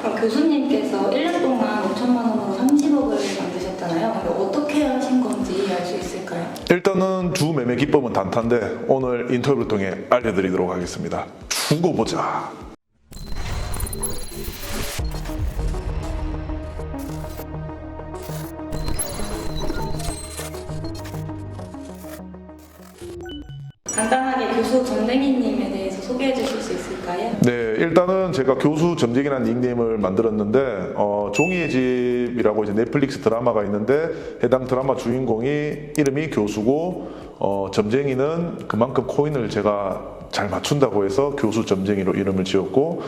그럼 교수님께서 1년 동안 5천만 원으로 30억을 만드셨잖아요. 이거 어떻게 하신 건지 알 수 있을까요? 일단은 주 매매 기법은 단타인데 오늘 인터뷰를 통해 알려드리도록 하겠습니다. 두고 보자. 간단하게 교수 점쟁이님에 대해서 소개해 주실 수 있을까요? 네, 일단은 제가 교수 점쟁이라는 닉네임을 만들었는데 종이의 집이라고 이제 넷플릭스 드라마가 있는데 해당 드라마 주인공이 이름이 교수고 점쟁이는 그만큼 코인을 제가 잘 맞춘다고 해서 교수 점쟁이로 이름을 지었고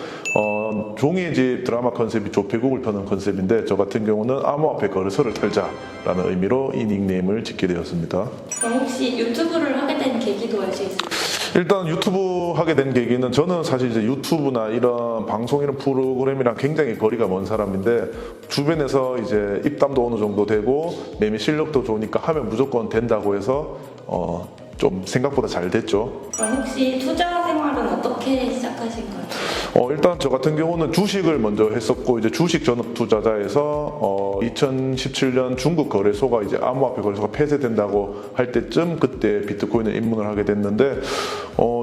종이의 집 드라마 컨셉이 조폐국을 터는 컨셉인데 저 같은 경우는 암호화폐 거래소를 털자라는 의미로 이 닉네임을 짓게 되었습니다. 그럼 혹시 유튜브를 하게 된 계기도 알 수 있을까요? 일단 유튜브 하게 된 계기는 저는 사실 이제 유튜브나 이런 방송 이런 프로그램이랑 굉장히 거리가 먼 사람인데 주변에서 이제 입담도 어느 정도 되고 매매 실력도 좋으니까 하면 무조건 된다고 해서 좀 생각보다 잘 됐죠. 그럼 혹시 투자 생활은 어떻게 시작하신 거예요? 일단 저 같은 경우는 주식을 먼저 했었고 이제 주식 전업 투자자에서 2017년 중국 거래소가 이제 암호화폐 거래소가 폐쇄된다고 할 때쯤 그때 비트코인에 입문을 하게 됐는데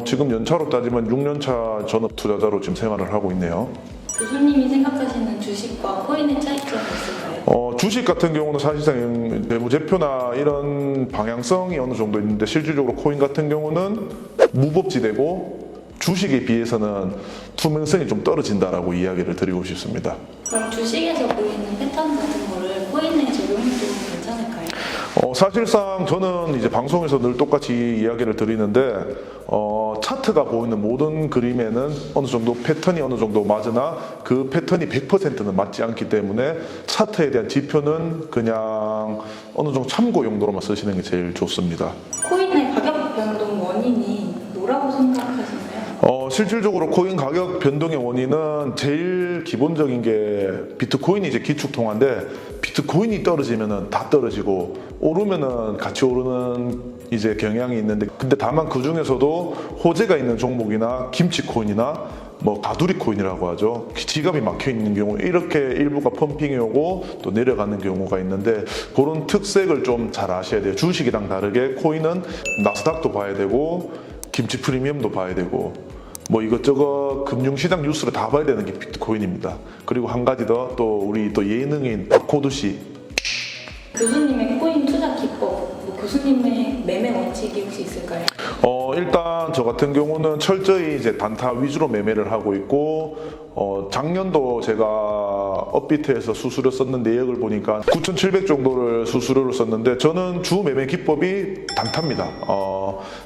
지금 연차로 따지면 6년차 전업 투자자로 지금 생활을 하고 있네요. 교수님이 생각하시는 주식과 코인의 차이점이 있을까요? 주식 같은 경우는 사실상 재무제표나 이런 방향성이 어느 정도 있는데 실질적으로 코인 같은 경우는 무법지대고 주식에 비해서는 투명성이 좀 떨어진다라고 이야기를 드리고 싶습니다. 그럼 주식에서 보이는 패턴 같은 거를 코인에 적용해도 괜찮을까요? 사실상 저는 이제 방송에서 늘 똑같이 이야기를 드리는데 차트가 보이는 모든 그림에는 어느 정도 패턴이 어느 정도 맞으나 그 패턴이 100%는 맞지 않기 때문에 차트에 대한 지표는 그냥 어느 정도 참고 용도로만 쓰시는 게 제일 좋습니다. 코인의 가격 변동 원인이 뭐라고 생각하시나요? 실질적으로 코인 가격 변동의 원인은 제일 기본적인 게 비트코인이 이제 기축통화인데 비트코인이 떨어지면은 다 떨어지고 오르면은 같이 오르는 이제 경향이 있는데 근데 다만 그 중에서도 호재가 있는 종목이나 김치코인이나 뭐 가두리 코인이라고 하죠. 지갑이 막혀 있는 경우 이렇게 일부가 펌핑이 오고 또 내려가는 경우가 있는데 그런 특색을 좀 잘 아셔야 돼요. 주식이랑 다르게 코인은 나스닥도 봐야 되고 김치 프리미엄도 봐야 되고 뭐 이것저것 금융시장 뉴스를 다 봐야 되는 게 비트코인입니다. 그리고 한 가지 더 또 우리 또 예능인 코드 씨. 교수님의 코인 투자 기법, 교수님의 매매 원칙이 혹시 있을까요? 일단 저 같은 경우는 철저히 이제 단타 위주로 매매를 하고 있고 작년도 제가 업비트에서 수수료 썼는 내역을 보니까 9,700 정도를 수수료를 썼는데 저는 주 매매 기법이 단타입니다.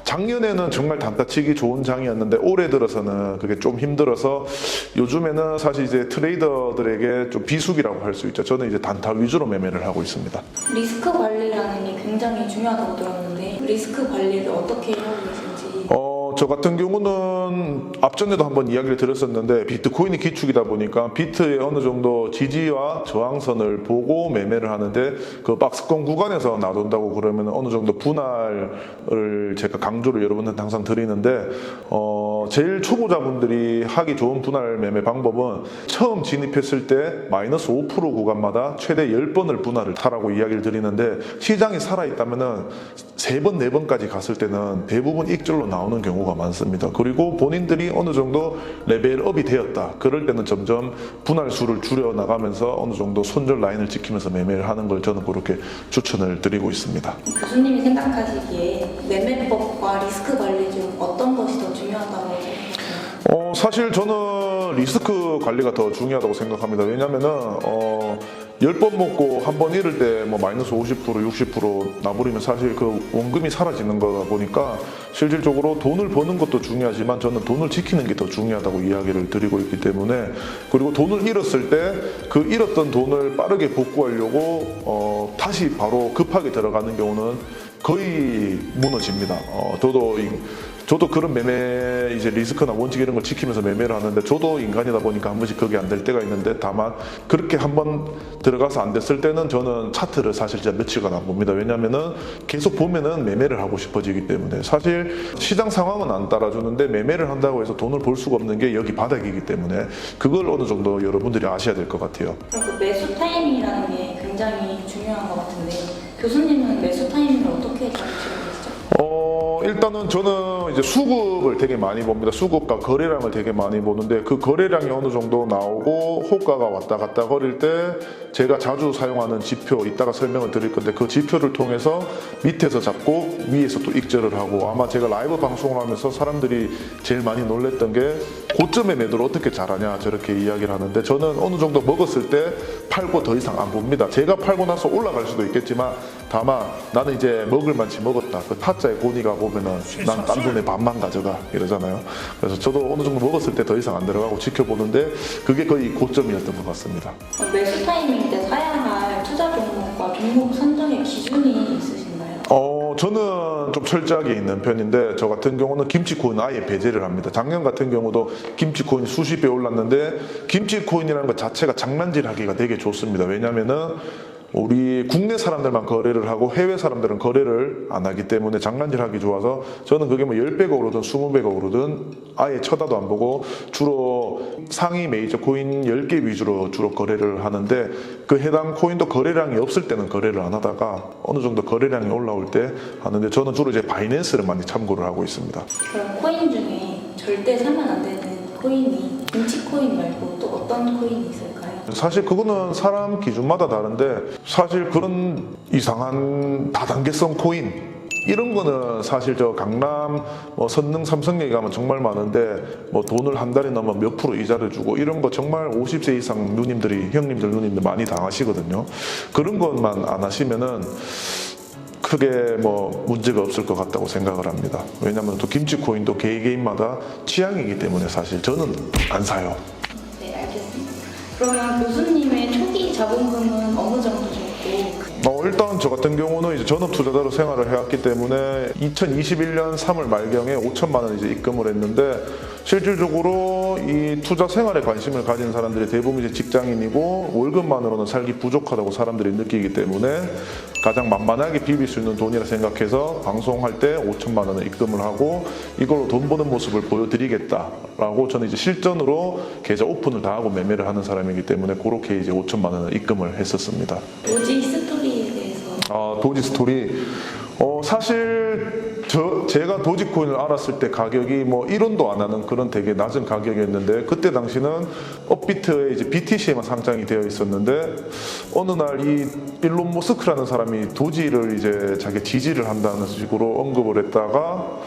작년에는 정말 단타 치기 좋은 장이었는데 올해 들어서는 그게 좀 힘들어서 요즘에는 사실 이제 트레이더들에게 좀 비수기라고 할 수 있죠. 저는 이제 단타 위주로 매매를 하고 있습니다. 리스크 관리라는 게 굉장히 중요하다고 들었는데 리스크 관리를 어떻게 하고 계신지. 저 같은 경우는 앞전에도 한번 이야기를 드렸었는데 비트코인이 기축이다 보니까 비트의 어느 정도 지지와 저항선을 보고 매매를 하는데 그 박스권 구간에서 놔둔다고 그러면 어느 정도 분할을 제가 강조를 여러분한테 항상 드리는데 제일 초보자분들이 하기 좋은 분할 매매 방법은 처음 진입했을 때 마이너스 5% 구간마다 최대 10번을 분할을 하라고 이야기를 드리는데 시장이 살아있다면은 3번, 4번까지 갔을 때는 대부분 익절로 나오는 경우가 많습니다. 그리고 본인들이 어느 정도 레벨업이 되었다. 그럴 때는 점점 분할 수를 줄여 나가면서 어느 정도 손절 라인을 지키면서 매매를 하는 걸 저는 그렇게 추천을 드리고 있습니다. 교수님이 생각하시기에 매매법과 리스크 관리 중 어떤 것이 더 중요하다고 생각하세요? 사실 저는 리스크 관리가 더 중요하다고 생각합니다. 왜냐면은 10번 먹고 한 번 잃을 때 뭐 마이너스 50%, 60% 나버리면 사실 그 원금이 사라지는 거다 보니까 실질적으로 돈을 버는 것도 중요하지만 저는 돈을 지키는 게 더 중요하다고 이야기를 드리고 있기 때문에 그리고 돈을 잃었을 때 그 잃었던 돈을 빠르게 복구하려고 다시 바로 급하게 들어가는 경우는 거의 무너집니다. 저도 저도 그런 매매 이제 리스크나 원칙 이런 걸 지키면서 매매를 하는데 저도 인간이다 보니까 한 번씩 그게 안 될 때가 있는데 다만 그렇게 한번 들어가서 안 됐을 때는 저는 차트를 사실 진짜 며칠간 안 봅니다. 왜냐면은 계속 보면은 매매를 하고 싶어지기 때문에 사실 시장 상황은 안 따라주는데 매매를 한다고 해서 돈을 벌 수가 없는 게 여기 바닥이기 때문에 그걸 어느 정도 여러분들이 아셔야 될 것 같아요. 그럼 그 매수 타이밍이라는 게 굉장히 중요한 것 같은데 교수님은 매수 타이밍을 어떻게 잡으시고 계시죠? 일단은 저는 이제 수급을 되게 많이 봅니다. 수급과 거래량을 되게 많이 보는데 그 거래량이 어느 정도 나오고 호가가 왔다 갔다 거릴 때 제가 자주 사용하는 지표 이따가 설명을 드릴 건데 그 지표를 통해서 밑에서 잡고 위에서 또 익절을 하고 아마 제가 라이브 방송을 하면서 사람들이 제일 많이 놀랬던 게 고점의 매도를 어떻게 잘하냐 저렇게 이야기를 하는데 저는 어느 정도 먹었을 때 팔고 더 이상 안 봅니다. 제가 팔고 나서 올라갈 수도 있겠지만 다만 나는 이제 먹을 만치 먹었다. 그 타짜의 고니가 보면은 난 딴 돈의 반만 가져가 이러잖아요. 그래서 저도 어느 정도 먹었을 때 더 이상 안 들어가고 지켜보는데 그게 거의 고점이었던 것 같습니다. 매수 타이밍 때 사야 할 투자 종목과 종목 선정의 기준이 있으신가요? 저는 좀 철저하게 있는 편인데 저 같은 경우는 김치코인 아예 배제를 합니다. 작년 같은 경우도 김치코인이 수십 배 올랐는데 김치코인이라는 것 자체가 장난질하기가 되게 좋습니다. 왜냐면은 우리 국내 사람들만 거래를 하고 해외 사람들은 거래를 안 하기 때문에 장난질하기 좋아서 저는 그게 뭐 10배가 오르든 20배가 오르든 아예 쳐다도 안 보고 주로 상위 메이저 코인 10개 위주로 주로 거래를 하는데 그 해당 코인도 거래량이 없을 때는 거래를 안 하다가 어느 정도 거래량이 올라올 때 하는데 저는 주로 이제 바이낸스를 많이 참고를 하고 있습니다. 그럼 코인 중에 절대 사면 안 되는 코인이 김치코인 말고 또 어떤 코인이 있을까요? 사실 그거는 사람 기준마다 다른데 사실 그런 이상한 다단계성 코인 이런 거는 사실 저 강남 선릉 삼성역에 가면 정말 많은데 뭐 돈을 한 달에 넣으면 몇 프로 이자를 주고 이런 거 정말 50세 이상 누님들이 형님들 누님들 많이 당하시거든요. 그런 것만 안 하시면은 크게 뭐 문제가 없을 것 같다고 생각을 합니다. 왜냐하면 또 김치코인도 개인마다 취향이기 때문에 사실 저는 안 사요. 네, 알겠습니다. 그러면 교수님의 초기 자본금은 어느 정도 정도? 일단 저 같은 경우는 이제 전업 투자자로 생활을 해왔기 때문에 2021년 3월 말경에 5천만 원 이제 입금을 했는데 실질적으로 이 투자 생활에 관심을 가진 사람들이 대부분 이제 직장인이고 월급만으로는 살기 부족하다고 사람들이 느끼기 때문에 가장 만만하게 비빌 수 있는 돈이라 생각해서 방송할 때 5천만 원을 입금을 하고 이걸로 돈 버는 모습을 보여드리겠다라고 저는 이제 실전으로 계좌 오픈을 다 하고 매매를 하는 사람이기 때문에 그렇게 이제 5천만 원을 입금을 했었습니다. 도지 스토리에 대해서. 도지 스토리. 사실 제가 도지코인을 알았을 때 가격이 뭐 1원도 안 하는 그런 되게 낮은 가격이었는데 그때 당시는 업비트에 이제 BTC에만 상장이 되어 있었는데 어느 날 이 일론 머스크라는 사람이 도지를 이제 자기 지지를 한다는 식으로 언급을 했다가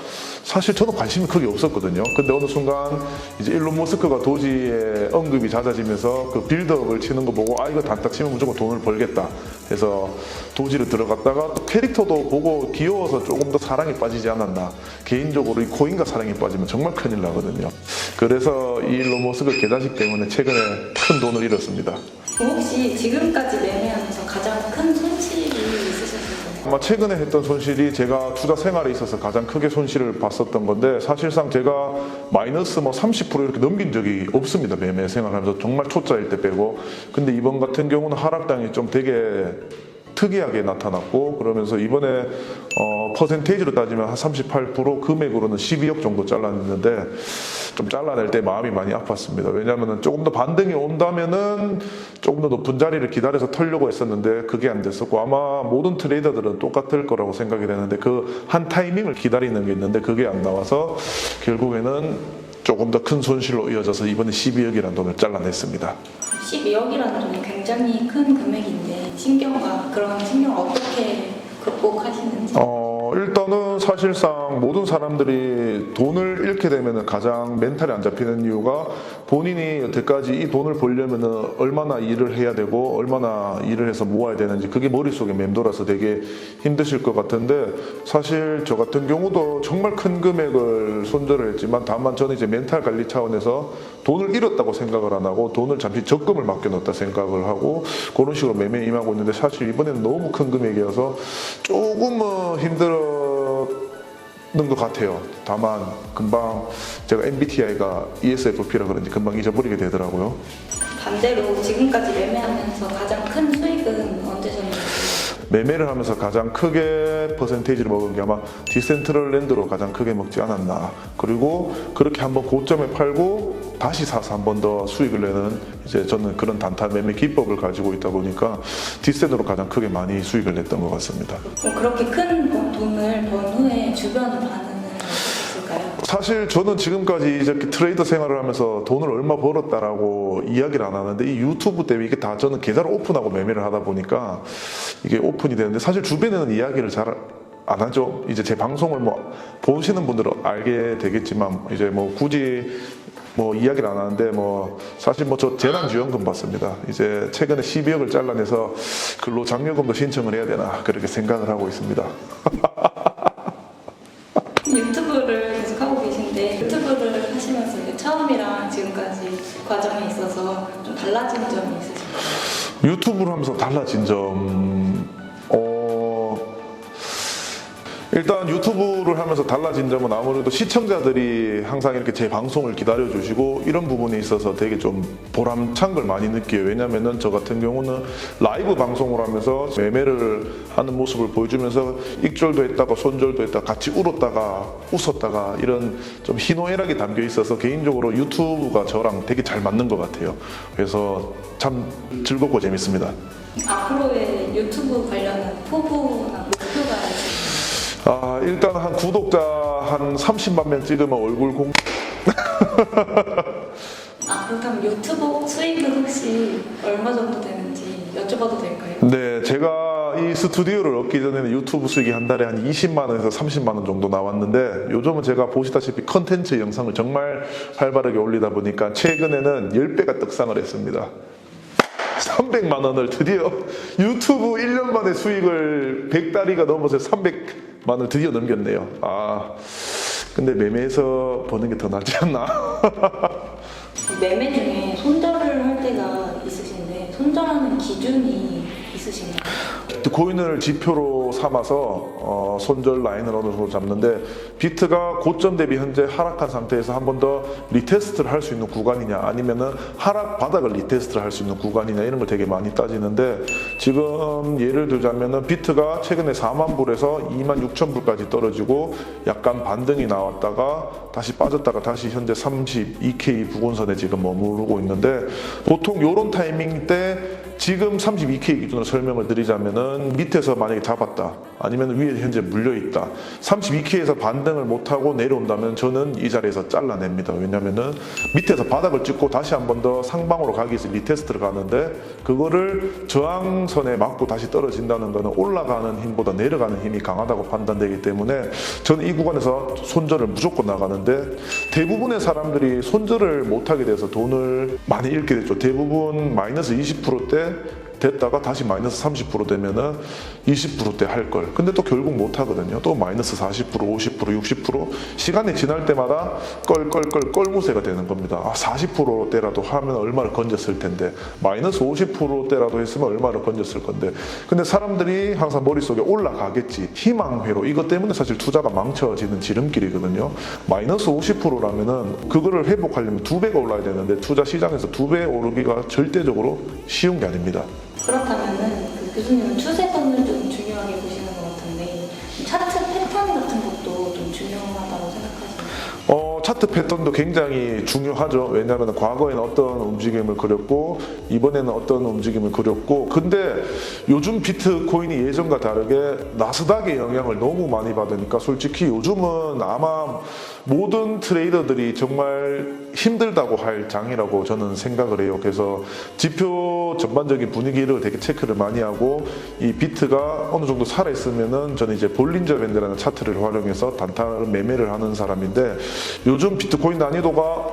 사실 저는 관심이 크게 없었거든요. 근데 어느 순간 이제 일론 머스크가 도지의 언급이 잦아지면서 그 빌드업을 치는 거 보고 이거 단타 치면 무조건 돈을 벌겠다 해서 도지를 들어갔다가 또 캐릭터도 보고 귀여워서 조금 더 사랑에 빠지지 않았나. 개인적으로 이 코인과 사랑에 빠지면 정말 큰일 나거든요. 그래서 이 일론 머스크 개자식 때문에 최근에 큰 돈을 잃었습니다. 혹시 지금까지 매매하면서 가장 큰 손실이 있으셨을까요? 아마 최근에 했던 손실이 제가 투자 생활에 있어서 가장 크게 손실을 봤었던 건데 사실상 제가 마이너스 뭐 30% 이렇게 넘긴 적이 없습니다. 매매 생활하면서 정말 초짜일 때 빼고. 근데 이번 같은 경우는 하락장이 좀 되게 특이하게 나타났고 그러면서 이번에 퍼센테이지로 따지면 한 38% 금액으로는 12억 정도 잘랐는데 좀 잘라낼 때 마음이 많이 아팠습니다. 왜냐하면 조금 더 반등이 온다면은 조금 더 높은 자리를 기다려서 털려고 했었는데 그게 안 됐었고 아마 모든 트레이더들은 똑같을 거라고 생각이 되는데 그 한 타이밍을 기다리는 게 있는데 그게 안 나와서 결국에는 조금 더 큰 손실로 이어져서 이번에 12억이라는 돈을 잘라냈습니다. 12억이라는 돈이 굉장히 큰 금액인데 그런 신경을 어떻게 극복하시는지? 일단은 사실상 모든 사람들이 돈을 잃게 되면 가장 멘탈이 안 잡히는 이유가 본인이 여태까지 이 돈을 벌려면 얼마나 일을 해야 되고 얼마나 일을 해서 모아야 되는지 그게 머릿속에 맴돌아서 되게 힘드실 것 같은데 사실 저 같은 경우도 정말 큰 금액을 손절을 했지만 다만 저는 이제 멘탈 관리 차원에서 돈을 잃었다고 생각을 안 하고 돈을 잠시 적금을 맡겨놓았다 생각을 하고 그런 식으로 매매에 임하고 있는데 사실 이번에는 너무 큰 금액이어서 조금은 것 같아요. 다만 금방 제가 MBTI가 ESFP라 그런지 금방 잊어버리게 되더라고요. 반대로 지금까지 매매하면서 가장 큰 수익은 언제셨는지. 매매를 하면서 가장 크게 퍼센테이지를 먹은 게 아마 디센트럴랜드로 가장 크게 먹지 않았나. 그리고 그렇게 한번 고점에 팔고 다시 사서 한 번 더 수익을 내는, 이제 저는 그런 단타 매매 기법을 가지고 있다 보니까 디센으로 가장 크게 많이 수익을 냈던 것 같습니다. 그렇게 큰 돈을 번 후에 주변 반응은 어떠셨을까요? 사실 저는 지금까지 이렇게 트레이더 생활을 하면서 돈을 얼마 벌었다라고 이야기를 안 하는데, 이 유튜브 때문에 이게 다 저는 계좌를 오픈하고 매매를 하다 보니까 이게 오픈이 되는데, 사실 주변에는 이야기를 잘 안 하죠. 이제 제 방송을 뭐 보시는 분들은 알게 되겠지만, 이제 뭐 굳이 뭐 이야기를 안 하는데, 뭐 사실 뭐 저 재난지원금 받습니다. 이제 최근에 12억을 잘라내서 근로장려금도 신청을 해야 되나 그렇게 생각을 하고 있습니다. 유튜브를 계속 하고 계신데, 유튜브를 하시면서 이제 처음이랑 지금까지 과정에 있어서 좀 달라진 점이 있으신가요? 유튜브를 하면서 달라진 점, 일단 유튜브를 하면서 달라진 점은 아무래도 시청자들이 항상 이렇게 제 방송을 기다려주시고 이런 부분에 있어서 되게 좀 보람찬 걸 많이 느껴요. 왜냐면은 저 같은 경우는 라이브 방송을 하면서 매매를 하는 모습을 보여주면서 익절도 했다가 손절도 했다가 같이 울었다가 웃었다가 이런 좀 희노애락이 담겨 있어서 개인적으로 유튜브가 저랑 되게 잘 맞는 것 같아요. 그래서 참 즐겁고 재밌습니다. 앞으로의 유튜브 관련한 포부나 목표가 있으신가요? 일단 한 구독자 한 30만 명 찍으면 얼굴 공 그렇다면 유튜브 수익은 혹시 얼마 정도 되는지 여쭤봐도 될까요? 네, 제가 이 스튜디오를 얻기 전에는 유튜브 수익이 한 달에 한 20만 원에서 30만 원 정도 나왔는데, 요즘은 제가 보시다시피 컨텐츠 영상을 정말 활발하게 올리다 보니까 최근에는 10배가 떡상을 했습니다. 300만 원을 드디어 유튜브 1년 만에 수익을 100다리가 넘어서 300만 원을 드디어 넘겼네요. 근데 매매에서 버는 게 더 낫지 않나? 매매 중에 손절을 할 때가 있으신데 손절하는 기준이 있으신가요? 비트코인을 지표로 삼아서 손절 라인을 어느 정도 잡는데, 비트가 고점 대비 현재 하락한 상태에서 한 번 더 리테스트를 할 수 있는 구간이냐, 아니면은 하락 바닥을 리테스트를 할 수 있는 구간이냐, 이런 걸 되게 많이 따지는데, 지금 예를 들자면은 비트가 최근에 4만 불에서 2만 6천 불까지 떨어지고 약간 반등이 나왔다가 다시 빠졌다가 다시 현재 32K 부근선에 지금 머무르고 있는데, 보통 이런 타이밍 때 지금 32K 기준으로 설명을 드리자면은 밑에서 만약에 잡았다, 아니면 위에 현재 물려있다, 32K에서 반등을 못하고 내려온다면 저는 이 자리에서 잘라냅니다. 왜냐면은 밑에서 바닥을 찍고 다시 한 번 더 상방으로 가기 위해서 리테스트를 가는데, 그거를 저항선에 맞고 다시 떨어진다는 거는 올라가는 힘보다 내려가는 힘이 강하다고 판단되기 때문에 저는 이 구간에서 손절을 무조건 나가는데, 대부분의 사람들이 손절을 못하게 돼서 돈을 많이 잃게 됐죠. 대부분 마이너스 20%대 됐다가 다시 마이너스 30% 되면은 20%대 할 걸. 근데 또 결국 못 하거든요. 또 마이너스 40%, 50%, 60% 시간이 지날 때마다 껄무새가 되는 겁니다. 40%대라도 하면 얼마를 건졌을 텐데, 마이너스 50%대라도 했으면 얼마를 건졌을 건데. 근데 사람들이 항상 머릿속에 올라가겠지, 희망회로, 이것 때문에 사실 투자가 망쳐지는 지름길이거든요. 마이너스 50%라면은 그거를 회복하려면 2배가 올라야 되는데, 투자 시장에서 2배 오르기가 절대적으로 쉬운 게 아닙니다. 그렇다면은 교수님은 추세선을 좀 중요하게 보시는 것 같은데 차트 패턴 같은 것도 좀 중요하다고 생각하시나요? 차트 패턴도 굉장히 중요하죠. 왜냐하면 과거에는 어떤 움직임을 그렸고 이번에는 어떤 움직임을 그렸고, 근데 요즘 비트코인이 예전과 다르게 나스닥의 영향을 너무 많이 받으니까 솔직히 요즘은 아마 모든 트레이더들이 정말 힘들다고 할 장이라고 저는 생각을 해요. 그래서 지표 전반적인 분위기를 되게 체크를 많이 하고, 이 비트가 어느 정도 살아있으면은 저는 이제 볼린저 밴드라는 차트를 활용해서 단타를 매매를 하는 사람인데, 요즘 비트코인 난이도가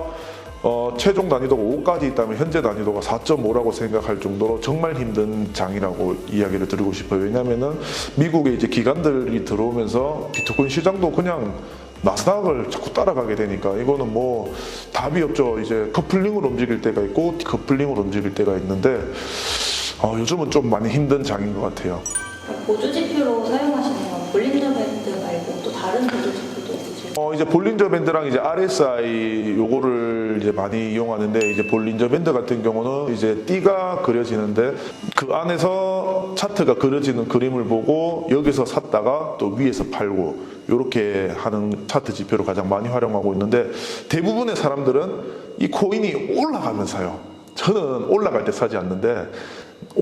최종 난이도가 5까지 있다면 현재 난이도가 4.5라고 생각할 정도로 정말 힘든 장이라고 이야기를 드리고 싶어요. 왜냐면은 미국에 이제 기관들이 들어오면서 비트코인 시장도 그냥 나스닥을 자꾸 따라가게 되니까 이거는 뭐 답이 없죠. 이제 커플링으로 움직일 때가 있고 디커플링으로 움직일 때가 있는데, 요즘은 좀 많이 힘든 장인 것 같아요. 보조 지표로 사용하시는 건 볼린저 밴드 말고 또 다른 보조 지표도 이제 볼린저 밴드랑 이제 RSI 요거를 이제 많이 이용하는데, 이제 볼린저 밴드 같은 경우는 이제 띠가 그려지는데 그 안에서 차트가 그려지는 그림을 보고 여기서 샀다가 또 위에서 팔고 이렇게 하는 차트 지표를 가장 많이 활용하고 있는데, 대부분의 사람들은 이 코인이 올라가면 사요. 저는 올라갈 때 사지 않는데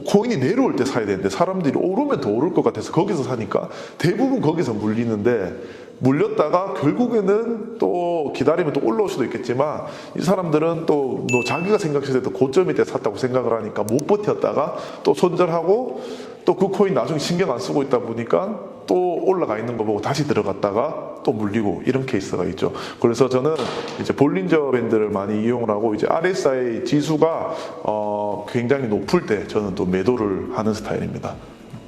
코인이 내려올 때 사야 되는데, 사람들이 오르면 더 오를 것 같아서 거기서 사니까 대부분 거기서 물리는데, 물렸다가 결국에는 또 기다리면 또 올라올 수도 있겠지만, 이 사람들은 또 자기가 생각했을 때 고점일 때 샀다고 생각을 하니까 못 버텼다가 또 손절하고 또 그 코인 나중에 신경 안 쓰고 있다 보니까 또 올라가 있는 거 보고 다시 들어갔다가 또 물리고 이런 케이스가 있죠. 그래서 저는 이제 볼린저 밴드를 많이 이용을 하고, 이제 RSI 지수가 굉장히 높을 때 저는 또 매도를 하는 스타일입니다.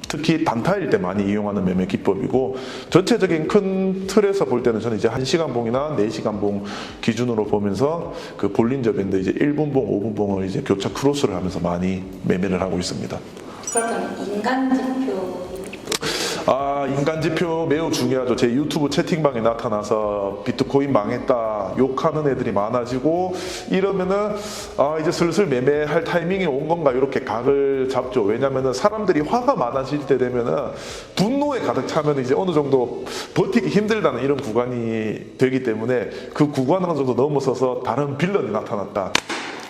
특히 단타일 때 많이 이용하는 매매 기법이고, 전체적인 큰 틀에서 볼 때는 저는 이제 1시간 봉이나 4시간 봉 기준으로 보면서 그 볼린저 밴드 이제 1분 봉, 5분 봉을 이제 교차 크로스를 하면서 많이 매매를 하고 있습니다. 그렇다면 인간 지표 인간 지표 매우 중요하죠. 제 유튜브 채팅방에 나타나서 비트코인 망했다 욕하는 애들이 많아지고 이러면은 이제 슬슬 매매할 타이밍이 온 건가 이렇게 각을 잡죠. 왜냐면은 사람들이 화가 많아질 때 되면은 분노에 가득 차면 이제 어느 정도 버티기 힘들다는 이런 구간이 되기 때문에, 그 구간 어느 정도 넘어서서 다른 빌런이 나타났다,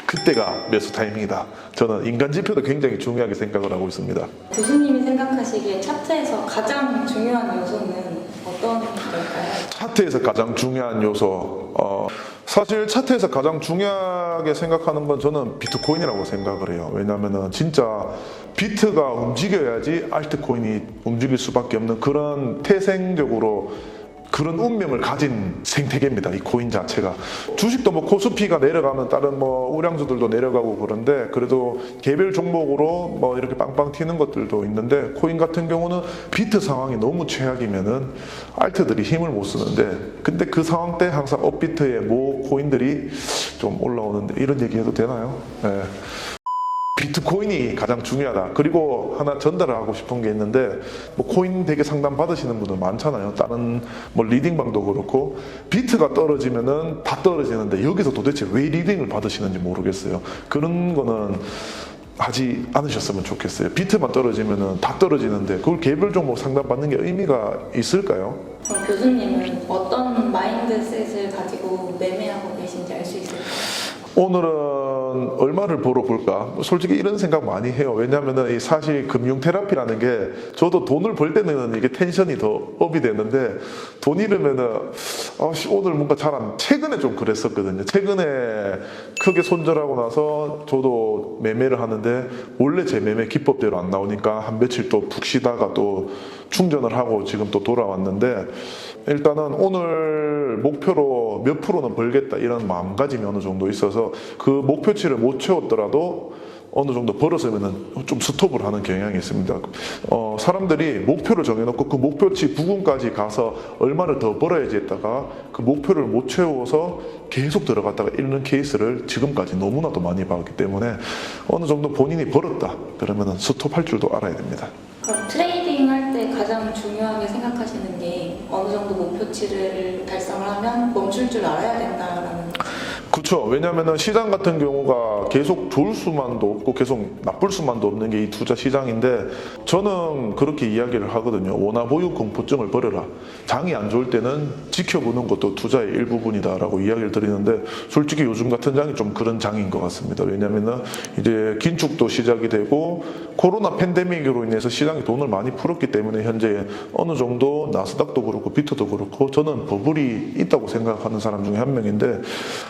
그때가 매수 타이밍이다. 저는 인간 지표도 굉장히 중요하게 생각을 하고 있습니다. 교수님이 생각하시기에 차트에서 가장 중요한 요소는 어떤 걸까요? 차트에서 가장 중요한 요소, 사실 차트에서 가장 중요하게 생각하는 건 저는 비트코인이라고 생각을 해요. 왜냐하면 진짜 비트가 움직여야지 알트코인이 움직일 수밖에 없는 그런 태생적으로 그런 운명을 가진 생태계입니다. 이 코인 자체가. 주식도 뭐 코스피가 내려가면 다른 뭐 우량주들도 내려가고 그런데, 그래도 개별 종목으로 뭐 이렇게 빵빵 튀는 것들도 있는데, 코인 같은 경우는 비트 상황이 너무 최악이면은 알트들이 힘을 못 쓰는데, 근데 그 상황 때 항상 업비트의 모 코인들이 좀 올라오는데, 이런 얘기 해도 되나요? 네. 비트코인이 가장 중요하다. 그리고 하나 전달을 하고 싶은 게 있는데, 뭐 코인 되게 상담 받으시는 분들 많잖아요. 다른 뭐 리딩방도 그렇고, 비트가 떨어지면은 다 떨어지는데 여기서 도대체 왜 리딩을 받으시는지 모르겠어요. 그런 거는 하지 않으셨으면 좋겠어요. 비트만 떨어지면은 다 떨어지는데 그걸 개별 종목 상담 받는 게 의미가 있을까요? 그럼 교수님은 어떤 마인드셋을 가지고 매매하고 계신지 알 수 있을까요? 오늘은 얼마를 벌어볼까? 솔직히 이런 생각 많이 해요. 왜냐하면 사실 금융 테라피라는 게, 저도 돈을 벌 때는 이게 텐션이 더 업이 되는데, 돈 잃으면은 오늘 뭔가 최근에 좀 그랬었거든요. 최근에 크게 손절하고 나서 저도 매매를 하는데 원래 제 매매 기법대로 안 나오니까 한 며칠 또 푹 쉬다가 또 충전을 하고 지금 또 돌아왔는데, 일단은 오늘 목표로 몇 프로는 벌겠다 이런 마음가짐이 어느 정도 있어서, 그 목표치를 못 채웠더라도 어느 정도 벌었으면은 좀 스톱을 하는 경향이 있습니다. 사람들이 목표를 정해놓고 그 목표치 부근까지 가서 얼마를 더 벌어야지 했다가 그 목표를 못 채워서 계속 들어갔다가 잃는 케이스를 지금까지 너무나도 많이 봤기 때문에, 어느 정도 본인이 벌었다 그러면은 스톱할 줄도 알아야 됩니다. 그럼 트레이딩 할 때 가장 중요하게 생각하시는 게 어느 정도 목표치를 달성을 하면 멈출 줄 알아야 된다라는 그렇죠. 왜냐하면 시장 같은 경우가 계속 좋을 수만도 없고 계속 나쁠 수만도 없는 게 이 투자 시장인데, 저는 그렇게 이야기를 하거든요. 원화보유 공포증을 버려라. 장이 안 좋을 때는 지켜보는 것도 투자의 일부분이다라고 이야기를 드리는데, 솔직히 요즘 같은 장이 좀 그런 장인 것 같습니다. 왜냐하면 이제 긴축도 시작이 되고 코로나 팬데믹으로 인해서 시장이 돈을 많이 풀었기 때문에 현재 어느 정도 나스닥도 그렇고 비트도 그렇고 저는 버블이 있다고 생각하는 사람 중에 한 명인데,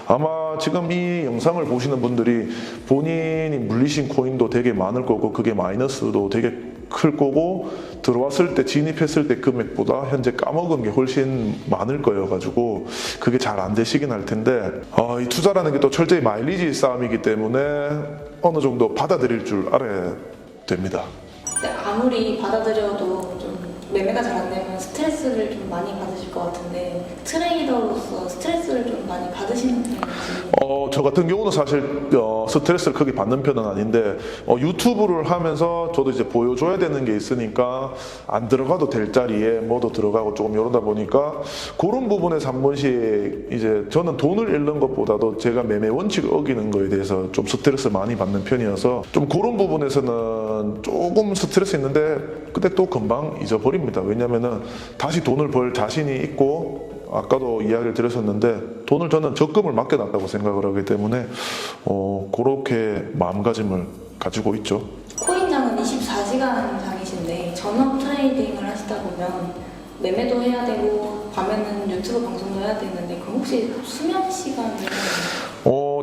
아마 지금 이 영상을 보시는 분들이 본인이 물리신 코인도 되게 많을 거고, 그게 마이너스도 되게 클 거고, 들어왔을 때 진입했을 때 금액보다 현재 까먹은 게 훨씬 많을 거여가지고 그게 잘 안 되시긴 할 텐데, 이 투자라는 게 또 철저히 마일리지 싸움이기 때문에 어느 정도 받아들일 줄 알아야 됩니다. 근데 아무리 받아들여도 좀 매매가 잘 안 되면 스트레스를 좀 많이 받으실 것 같은데 트레이더로서 스트레스를 좀 많이 받으시는 편인지. 저 같은 경우는 사실 스트레스를 크게 받는 편은 아닌데 유튜브를 하면서 저도 이제 보여줘야 되는 게 있으니까 안 들어가도 될 자리에 뭐도 들어가고 조금 이러다 보니까 그런 부분에서 한 번씩 이제 저는 돈을 잃는 것보다도 제가 매매 원칙을 어기는 거에 대해서 좀 스트레스를 많이 받는 편이어서 좀 그런 부분에서는 조금 스트레스 있는데 근데 또 금방 잊어버립니다. 왜냐면은 다시 돈을 벌 자신이 있고 아까도 이야기를 드렸었는데 돈을 저는 적금을 맡겨놨다고 생각을 하기 때문에 그렇게 마음가짐을 가지고 있죠. 코인장은 24시간 장이신데 전업 트레이딩을 하시다 보면 매매도 해야 되고 밤에는 유튜브 방송도 해야 되는데 그럼 혹시 수면 시간이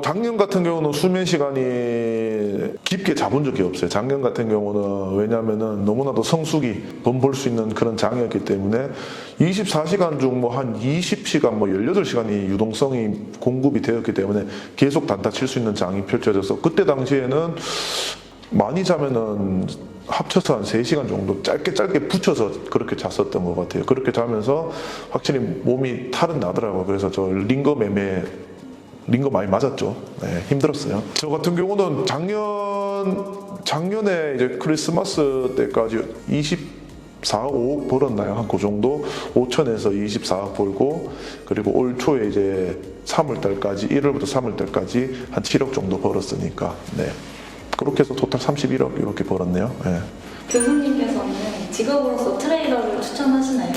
작년 같은 경우는 수면 시간이 깊게 잡은 적이 없어요. 작년 같은 경우는 왜냐면은 너무나도 성수기 돈 벌 수 있는 그런 장이었기 때문에 24시간 중 뭐 한 20시간 뭐 18시간이 유동성이 공급이 되었기 때문에 계속 단타 칠 수 있는 장이 펼쳐져서 그때 당시에는 많이 자면은 합쳐서 한 3시간 정도 짧게 붙여서 그렇게 잤었던 것 같아요. 그렇게 자면서 확실히 몸이 탈은 나더라고요. 그래서 저 링거 많이 맞았죠. 네, 힘들었어요. 저 같은 경우는 작년에 이제 크리스마스 때까지 24억 벌었나요? 한 그 정도 5천에서 24억 벌고 그리고 올 초에 이제 3월달까지 1월부터 3월달까지 한 7억 정도 벌었으니까 네. 그렇게 해서 토탈 31억 이렇게 벌었네요. 네. 교수님께서는 직업으로서 트레이더를 추천하시나요?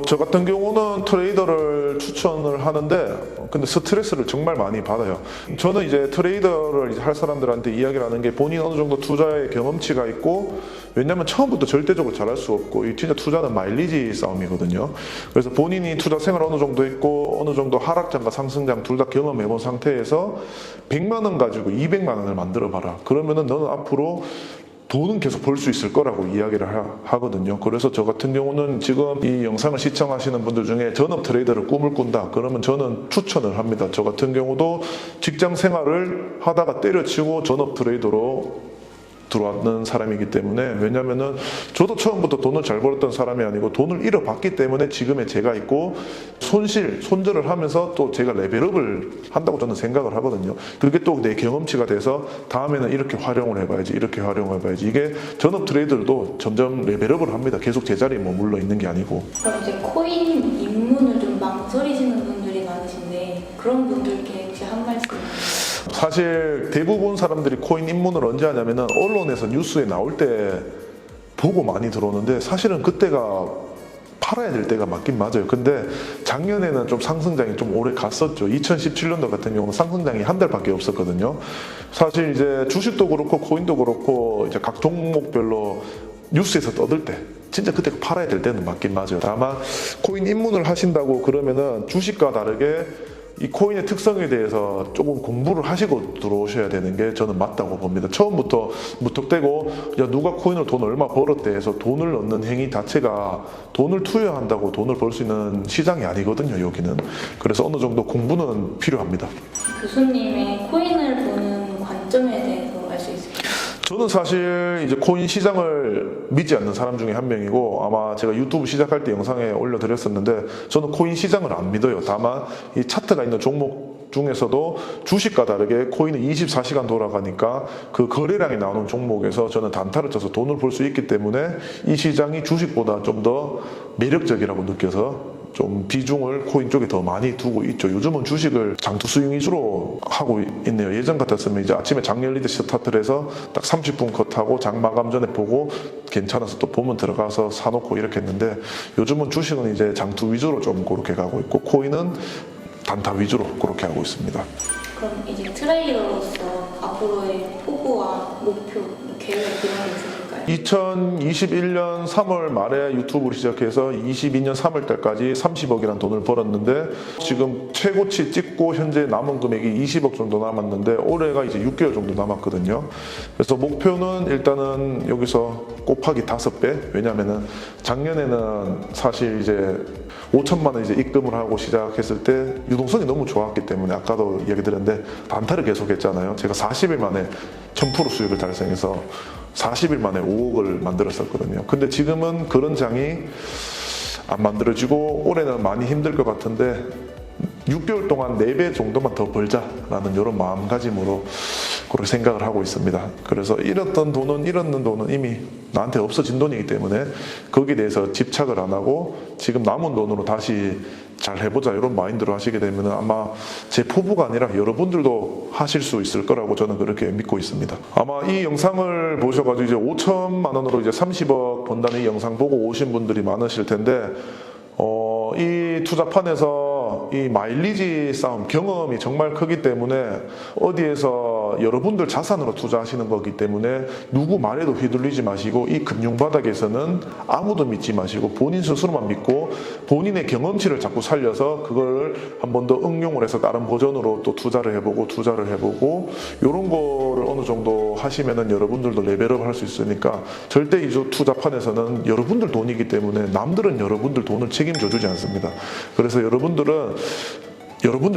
저 같은 경우는 트레이더를 추천을 하는데 근데 스트레스를 정말 많이 받아요. 저는 이제 트레이더를 이제 할 사람들한테 이야기를 하는 게 본인 어느 정도 투자의 경험치가 있고 왜냐면 처음부터 절대적으로 잘할 수 없고 이 진짜 투자는 마일리지 싸움이거든요. 그래서 본인이 투자 생활 어느 정도 있고 어느 정도 하락장과 상승장 둘 다 경험해 본 상태에서 100만 원 가지고 200만 원을 만들어 봐라. 그러면은 너는 앞으로 돈은 계속 벌 수 있을 거라고 이야기를 하거든요. 그래서 저 같은 경우는 지금 이 영상을 시청하시는 분들 중에 전업 트레이더를 꿈을 꾼다. 그러면 저는 추천을 합니다. 저 같은 경우도 직장 생활을 하다가 때려치고 전업 트레이더로 들어왔는 사람이기 때문에 왜냐면은 저도 처음부터 돈을 잘 벌었던 사람이 아니고 돈을 잃어봤기 때문에 지금의 제가 있고 손절을 하면서 또 제가 레벨업을 한다고 저는 생각을 하거든요. 그게 또 내 경험치가 돼서 다음에는 이렇게 활용을 해봐야지 이렇게 활용을 해봐야지 이게 전업 트레이더들도 점점 레벨업을 합니다. 계속 제자리에 머물러 있는 게 아니고. 그럼 이제 코인 입문을 좀 망설이시는 분들이 많으신데 그런 분들께 혹시 한 말씀 사실 대부분 사람들이 코인 입문을 언제 하냐면은 언론에서 뉴스에 나올 때 보고 많이 들어오는데 사실은 그때가 팔아야 될 때가 맞긴 맞아요. 근데 작년에는 좀 상승장이 좀 오래 갔었죠. 2017년도 같은 경우는 상승장이 한 달밖에 없었거든요. 사실 이제 주식도 그렇고 코인도 그렇고 이제 각 종목별로 뉴스에서 떠들 때 진짜 그때 팔아야 될 때는 맞긴 맞아요. 다만 코인 입문을 하신다고 그러면은 주식과 다르게 이 코인의 특성에 대해서 조금 공부를 하시고 들어오셔야 되는 게 저는 맞다고 봅니다. 처음부터 무턱대고 야 누가 코인으로 돈 얼마 벌었대 해서 돈을 넣는 행위 자체가 돈을 투여한다고 돈을 벌 수 있는 시장이 아니거든요. 여기는. 그래서 어느 정도 공부는 필요합니다. 교수님의 코인을 보는 관점에 대해서 알 수 있을까요? 저는 사실 이제 코인 시장을 믿지 않는 사람 중에 한 명이고 아마 제가 유튜브 시작할 때 영상에 올려드렸었는데 저는 코인 시장을 안 믿어요. 다만 이 차트가 있는 종목 중에서도 주식과 다르게 코인은 24시간 돌아가니까 그 거래량이 나오는 종목에서 저는 단타를 쳐서 돈을 벌 수 있기 때문에 이 시장이 주식보다 좀 더 매력적이라고 느껴서 좀 비중을 코인 쪽에 더 많이 두고 있죠. 요즘은 주식을 장투 스윙 위주로 하고 있네요. 예전 같았으면 이제 아침에 장 열리듯 스타트를 해서 딱 30분 컷하고 장 마감 전에 보고 괜찮아서 또 보면 들어가서 사놓고 이렇게 했는데 요즘은 주식은 이제 장투 위주로 좀 그렇게 가고 있고 코인은 단타 위주로 그렇게 하고 있습니다. 그럼 이제 트레이더로서 앞으로의 포부와 목표, 계획 이런 게 있을까요? 2021년 3월 말에 유튜브를 시작해서 22년 3월 달까지 30억이라는 돈을 벌었는데 지금 최고치 찍고 현재 남은 금액이 20억 정도 남았는데 올해가 이제 6개월 정도 남았거든요. 그래서 목표는 일단은 여기서 곱하기 5배. 왜냐면은 작년에는 사실 이제 5천만 원 이제 입금을 하고 시작했을 때 유동성이 너무 좋았기 때문에 아까도 얘기 드렸는데 단타를 계속했잖아요. 제가 40일 만에 1000% 수익을 달성해서 40일 만에 5억을 만들었었거든요. 근데 지금은 그런 장이 안 만들어지고 올해는 많이 힘들 것 같은데 6개월 동안 4배 정도만 더 벌자라는 이런 마음가짐으로 그렇게 생각을 하고 있습니다. 그래서 잃었는 돈은 이미 나한테 없어진 돈이기 때문에 거기에 대해서 집착을 안 하고 지금 남은 돈으로 다시 잘 해보자 이런 마인드로 하시게 되면 아마 제 포부가 아니라 여러분들도 하실 수 있을 거라고 저는 그렇게 믿고 있습니다. 아마 이 영상을 보셔가지고 이제 5천만 원으로 이제 30억 번다는 이 영상 보고 오신 분들이 많으실 텐데 이 투자판에서 이 마일리지 싸움 경험이 정말 크기 때문에 어디에서 여러분들 자산으로 투자하시는 거기 때문에 누구 말에도 휘둘리지 마시고 이 금융바닥에서는 아무도 믿지 마시고 본인 스스로만 믿고 본인의 경험치를 자꾸 살려서 그걸 한 번 더 응용을 해서 다른 버전으로 또 투자를 해보고 이런 거를 어느 정도 하시면은 여러분들도 레벨업 할 수 있으니까 절대 이 투자판에서는 여러분들 돈이기 때문에 남들은 여러분들 돈을 책임져 주지 않습니다. 그래서 여러분들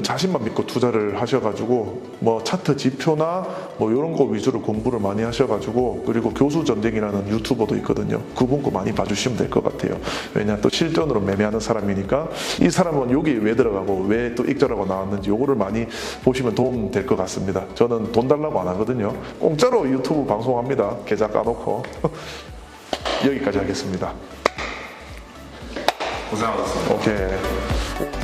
자신만 믿고 투자를 하셔가지고 뭐 차트 지표나 뭐 이런 거 위주로 공부를 많이 하셔가지고 그리고 교수 전쟁이라는 유튜버도 있거든요. 그분 거 많이 봐주시면 될 것 같아요. 왜냐 또 실전으로 매매하는 사람이니까 이 사람은 여기 왜 들어가고 왜 또 익절하고 나왔는지 요거를 많이 보시면 도움 될 것 같습니다. 저는 돈 달라고 안 하거든요. 공짜로 유튜브 방송합니다. 계좌 까놓고 여기까지 하겠습니다. 고생하셨습니다. 오케이.